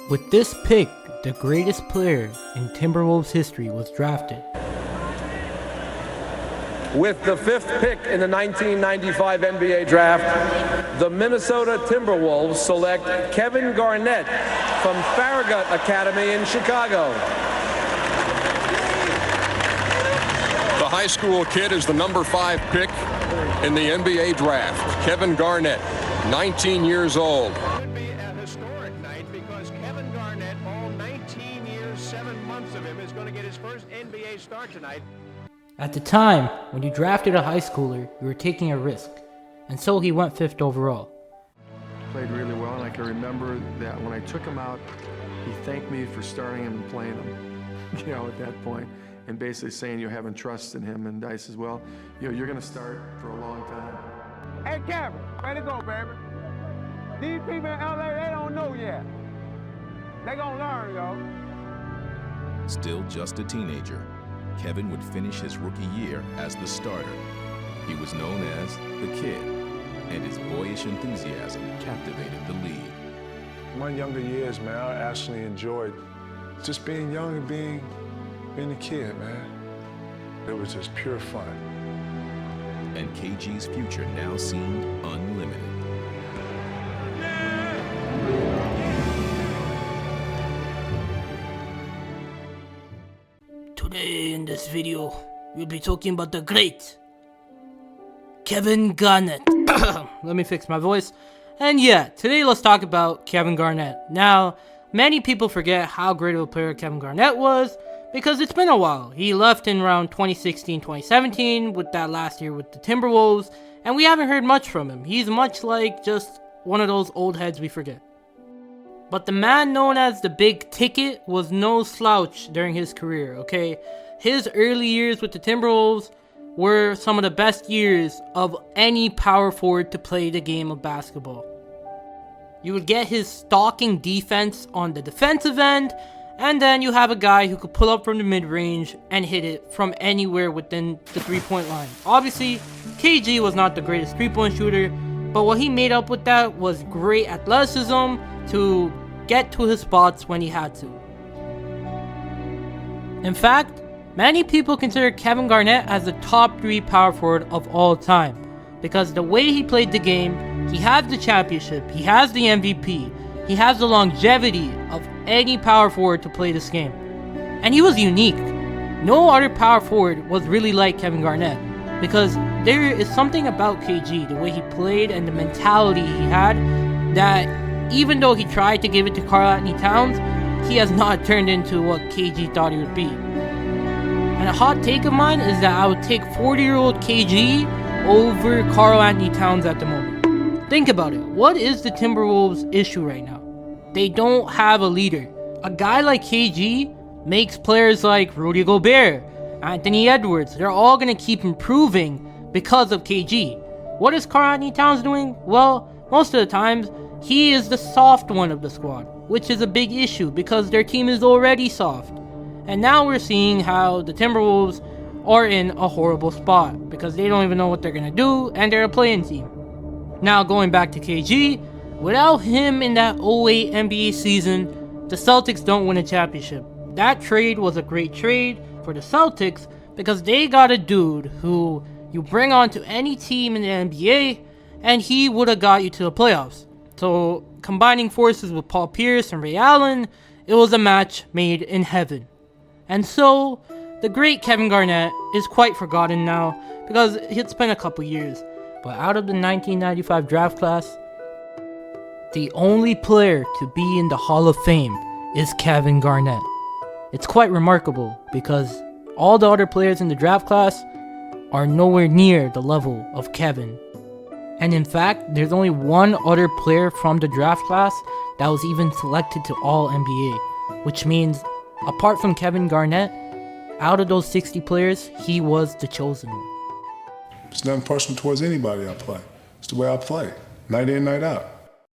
With this pick, the greatest player in Timberwolves history was drafted. With the fifth pick in the 1995 NBA Draft, the Minnesota Timberwolves select Kevin Garnett from Farragut Academy in Chicago. The high school kid is the number 5 pick in the NBA Draft. Kevin Garnett, 19 years old. It would be a historic night because Kevin Garnett, all 19 years, 7 months of him, is going to get his first NBA start tonight. At the time, when you drafted a high schooler, you were taking a risk, and so he went 5th overall. Played really well, and I can remember that when I took him out, he thanked me for starting him and playing him, at that point, and basically saying you're having trust in him. And I says, well, you're going to start for a long time. Hey, Kevin, way to go, baby. These people in LA, they don't know yet. They gonna learn, yo. Still just a teenager, Kevin would finish his rookie year as the starter. He was known as the Kid, and his boyish enthusiasm captivated the league. My younger years, man, I actually enjoyed just being young and being a kid, man. It was just pure fun. And KG's future now seemed unlimited. Today in this video, we'll be talking about the great Kevin Garnett. Let me fix my voice. And yeah, today let's talk about Kevin Garnett. Now, many people forget how great of a player Kevin Garnett was because it's been a while. He left in around 2016-2017 with that last year with the Timberwolves, and we haven't heard much from him. He's much like just one of those old heads we forget. But the man known as the Big Ticket was no slouch during his career, okay? His early years with the Timberwolves were some of the best years of any power forward to play the game of basketball. You would get his stalking defense on the defensive end, and then you have a guy who could pull up from the mid-range and hit it from anywhere within the three-point line. Obviously, KG was not the greatest three-point shooter, but what he made up with that was great athleticism to get to his spots when he had to. In fact, many people consider Kevin Garnett as the top 3 power forward of all time because the way he played the game, he has the championship, he has the MVP, he has the longevity of any power forward to play this game. And he was unique. No other power forward was really like Kevin Garnett because there is something about KG, the way he played and the mentality he had, that even though he tried to give it to Karl-Anthony Towns, he has not turned into what KG thought he would be. And a hot take of mine is that I would take 40-year-old KG over Karl-Anthony Towns at the moment. Think about it. What is the Timberwolves' issue right now? They don't have a leader. A guy like KG makes players like Rudy Gobert, Anthony Edwards, they're all going to keep improving because of KG. What is Karl-Anthony Towns doing? Well, most of the times, he is the soft one of the squad, which is a big issue because their team is already soft. And now we're seeing how the Timberwolves are in a horrible spot because they don't even know what they're going to do and they're a play-in team. Now going back to KG, without him in that 08 NBA season, the Celtics don't win a championship. That trade was a great trade for the Celtics because they got a dude who you bring on to any team in the NBA and he would have got you to the playoffs. So combining forces with Paul Pierce and Ray Allen, it was a match made in heaven. And so the great Kevin Garnett is quite forgotten now because it's been a couple years. But out of the 1995 draft class, the only player to be in the Hall of Fame is Kevin Garnett. It's quite remarkable because all the other players in the draft class are nowhere near the level of Kevin. And in fact, there's only one other player from the draft class that was even selected to All NBA, which means apart from Kevin Garnett, out of those 60 players, he was the chosen one. It's nothing personal towards anybody I play. It's the way I play, night in, night out.